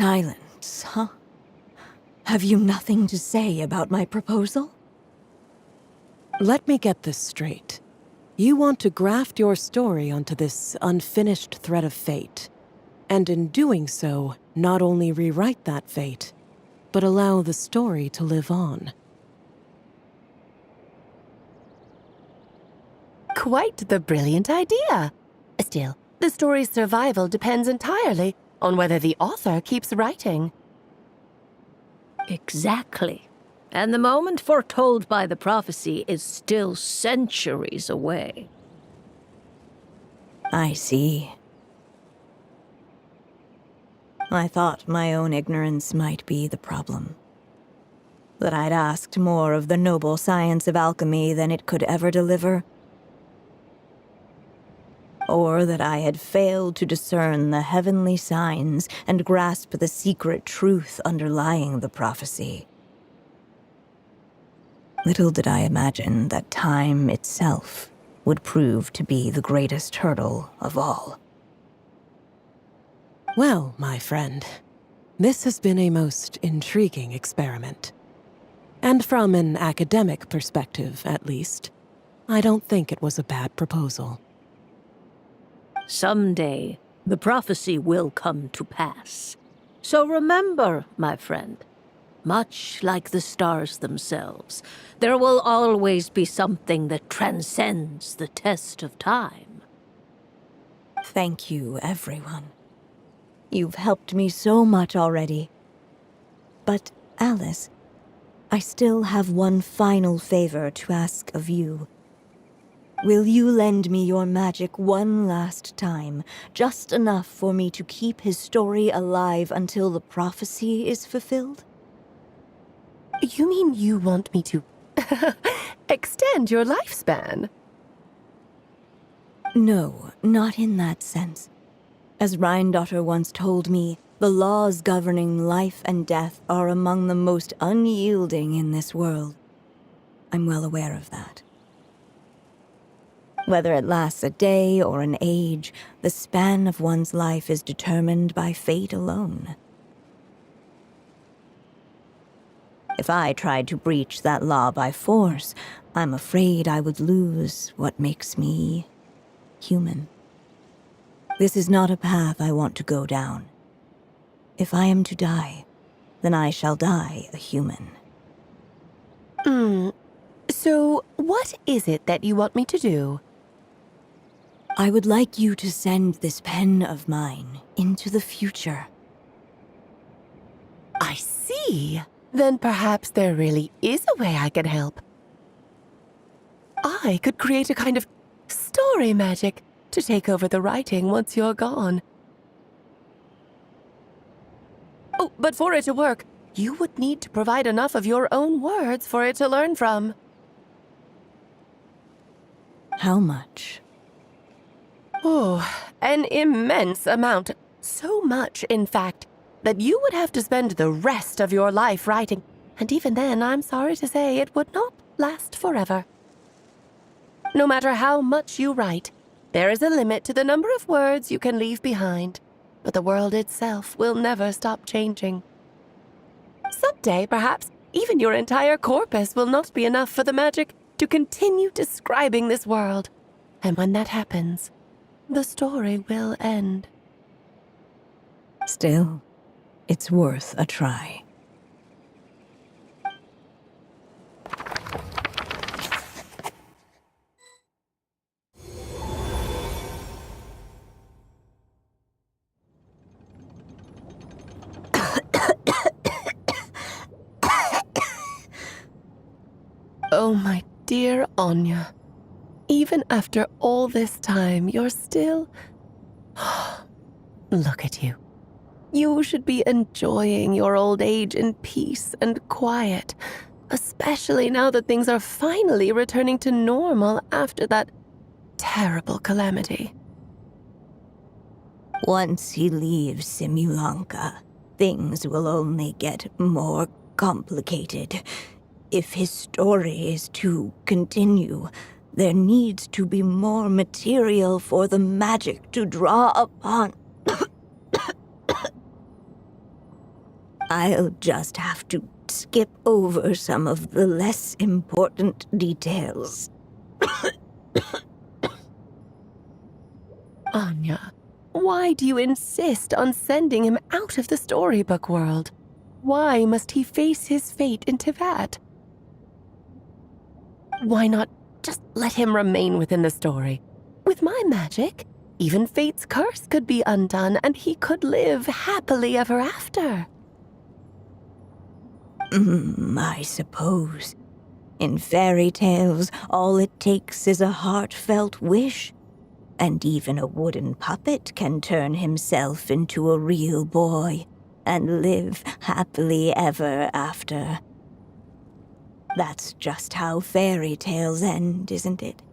Silence, huh? Have you nothing to say about my proposal? Let me get this straight. You want to graft your story onto this unfinished thread of fate, and in doing so, not only rewrite that fate, but allow the story to live on. Quite the brilliant idea. Still, the story's survival depends entirely on whether the author keeps writing. Exactly. And the moment foretold by the prophecy is still centuries away. I see. I thought my own ignorance might be the problem. That I'd asked more of the noble science of alchemy than it could ever deliver. Or that I had failed to discern the heavenly signs and grasp the secret truth underlying the prophecy. Little did I imagine that time itself would prove to be the greatest hurdle of all. Well, my friend, this has been a most intriguing experiment. And from an academic perspective, at least, I don't think it was a bad proposal. Someday, the prophecy will come to pass. So remember, my friend, much like the stars themselves, there will always be something that transcends the test of time. Thank you, everyone. You've helped me so much already. But, Alice, I still have one final favor to ask of you. Will you lend me your magic one last time, just enough for me to keep his story alive until the prophecy is fulfilled? You mean you want me to extend your lifespan? No, not in that sense. As Rheindotter once told me, the laws governing life and death are among the most unyielding in this world. I'm well aware of that. Whether it lasts a day or an age, the span of one's life is determined by fate alone. If I tried to breach that law by force, I'm afraid I would lose what makes me human. This is not a path I want to go down. If I am to die, then I shall die a human. So what is it that you want me to do? I would like you to send this pen of mine into the future. I see. Then perhaps there really is a way I can help. I could create a kind of story magic to take over the writing once you're gone. Oh, but for it to work, you would need to provide enough of your own words for it to learn from. How much? Oh, an immense amount. So much, in fact, that you would have to spend the rest of your life writing. And even then, I'm sorry to say, it would not last forever. No matter how much you write, there is a limit to the number of words you can leave behind. But the world itself will never stop changing. Someday, perhaps, even your entire corpus will not be enough for the magic to continue describing this world. And when that happens, the story will end. Still, it's worth a try. Oh, my dear Anya. Even after all this time, you're still... Look at you. You should be enjoying your old age in peace and quiet, especially now that things are finally returning to normal after that terrible calamity. Once he leaves Simulanka, things will only get more complicated. If his story is to continue, there needs to be more material for the magic to draw upon. I'll just have to skip over some of the less important details. Anya, why do you insist on sending him out of the storybook world? Why must he face his fate in Teyvat? Why not just let him remain within the story? With my magic, even fate's curse could be undone and he could live happily ever after. I suppose. In fairy tales, all it takes is a heartfelt wish. And even a wooden puppet can turn himself into a real boy and live happily ever after. That's just how fairy tales end, isn't it?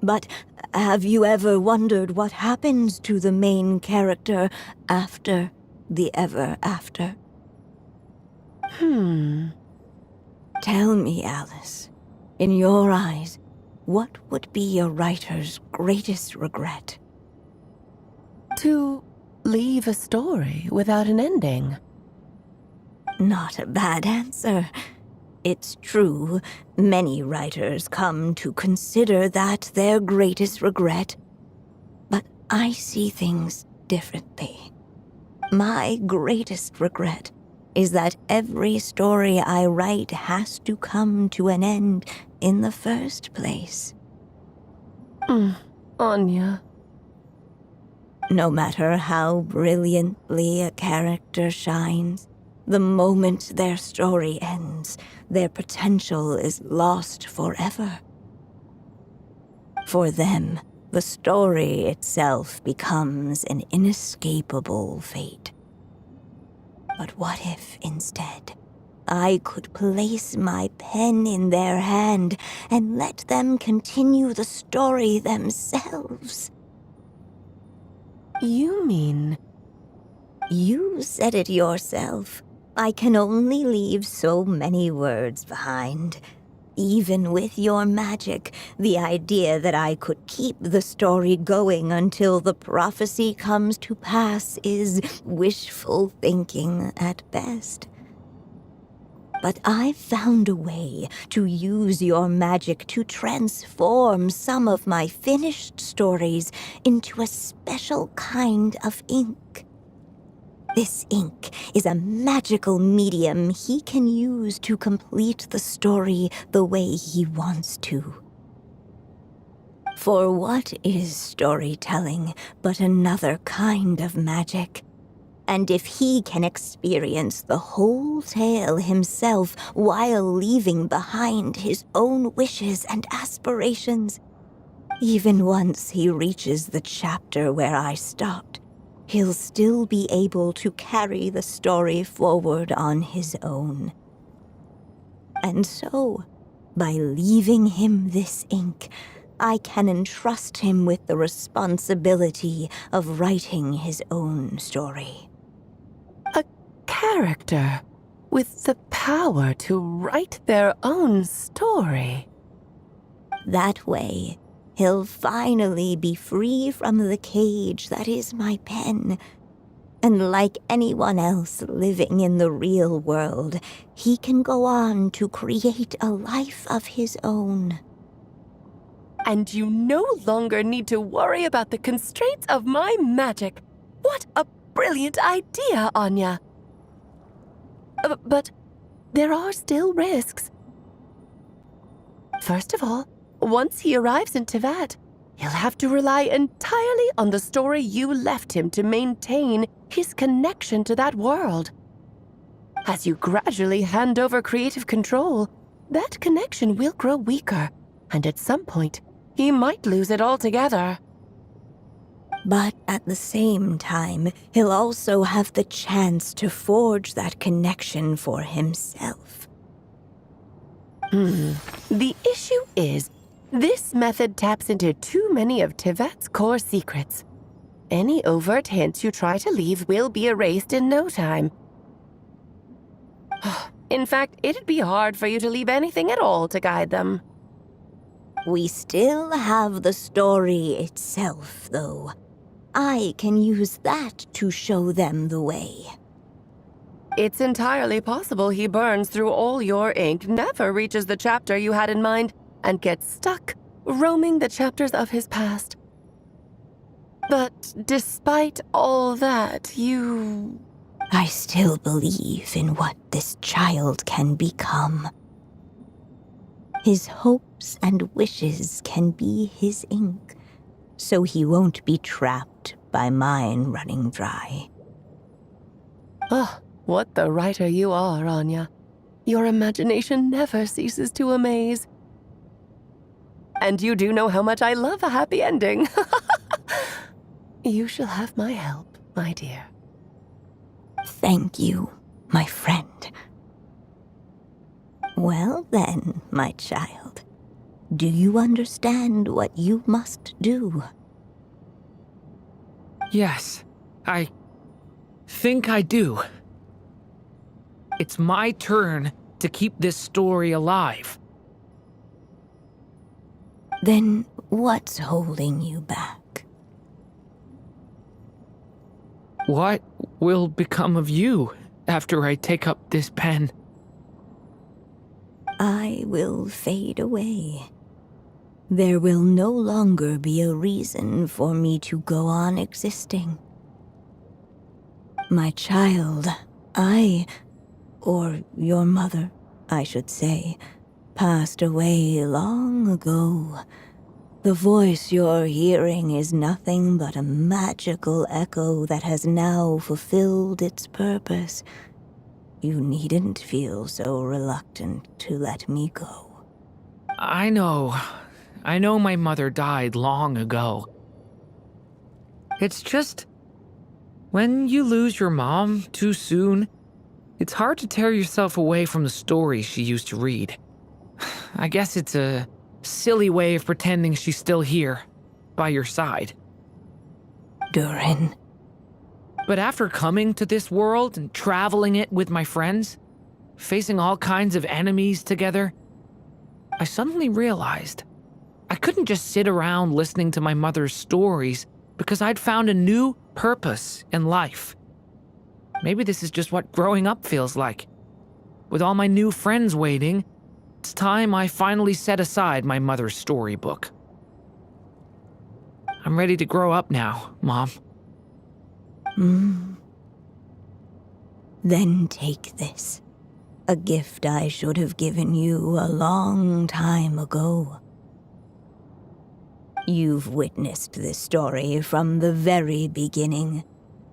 But have you ever wondered what happens to the main character after the ever after? Tell me, Alice, in your eyes, what would be a writer's greatest regret? To leave a story without an ending. Not a bad answer. It's true, many writers come to consider that their greatest regret. But I see things differently. My greatest regret is that every story I write has to come to an end in the first place. Anya. No matter how brilliantly a character shines, the moment their story ends, their potential is lost forever. For them, the story itself becomes an inescapable fate. But what if, instead, I could place my pen in their hand and let them continue the story themselves? You mean... You said it yourself. I can only leave so many words behind. Even with your magic, the idea that I could keep the story going until the prophecy comes to pass is wishful thinking at best. But I've found a way to use your magic to transform some of my finished stories into a special kind of ink. This ink is a magical medium he can use to complete the story the way he wants to. For what is storytelling but another kind of magic? And if he can experience the whole tale himself while leaving behind his own wishes and aspirations, even once he reaches the chapter where I stopped, he'll still be able to carry the story forward on his own. And so, by leaving him this ink, I can entrust him with the responsibility of writing his own story. A character with the power to write their own story. That way, he'll finally be free from the cage that is my pen. And like anyone else living in the real world, he can go on to create a life of his own. And you no longer need to worry about the constraints of my magic. What a brilliant idea, Anya. But there are still risks. First of all, once he arrives in Teyvat, he'll have to rely entirely on the story you left him to maintain his connection to that world. As you gradually hand over creative control, that connection will grow weaker, and at some point, he might lose it altogether. But at the same time, he'll also have the chance to forge that connection for himself. The issue is, this method taps into too many of Teyvat's core secrets. Any overt hints you try to leave will be erased in no time. In fact, it'd be hard for you to leave anything at all to guide them. We still have the story itself, though. I can use that to show them the way. It's entirely possible he burns through all your ink, never reaches the chapter you had in mind, and gets stuck roaming the chapters of his past. But despite all that, I still believe in what this child can become. His hopes and wishes can be his ink, so he won't be trapped by mine running dry. Oh, what the writer you are, Anya. Your imagination never ceases to amaze. And you do know how much I love a happy ending. You shall have my help, my dear. Thank you, my friend. Well then, my child, do you understand what you must do? Yes, I think I do. It's my turn to keep this story alive. Then what's holding you back? What will become of you after I take up this pen? I will fade away. There will no longer be a reason for me to go on existing. My child, or your mother, I should say, passed away long ago. The voice you're hearing is nothing but a magical echo that has now fulfilled its purpose. You needn't feel so reluctant to let me go. I know my mother died long ago. It's just, when you lose your mom too soon, it's hard to tear yourself away from the stories she used to read. I guess it's a silly way of pretending she's still here, by your side. Durin. But after coming to this world and traveling it with my friends, facing all kinds of enemies together, I suddenly realized I couldn't just sit around listening to my mother's stories because I'd found a new purpose in life. Maybe this is just what growing up feels like. With all my new friends waiting, it's time I finally set aside my mother's storybook. I'm ready to grow up now, Mom. Then take this. A gift I should have given you a long time ago. You've witnessed this story from the very beginning,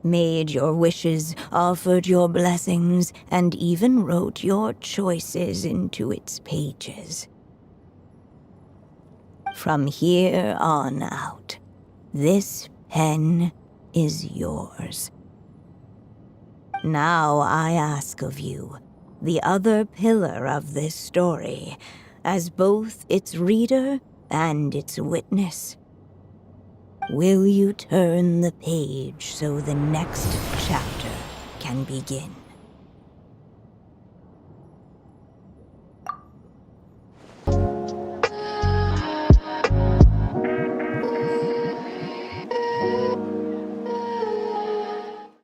made your wishes, offered your blessings, and even wrote your choices into its pages. From here on out, this pen is yours. Now I ask of you, the other pillar of this story, as both its reader and its witness. Will you turn the page so the next chapter can begin?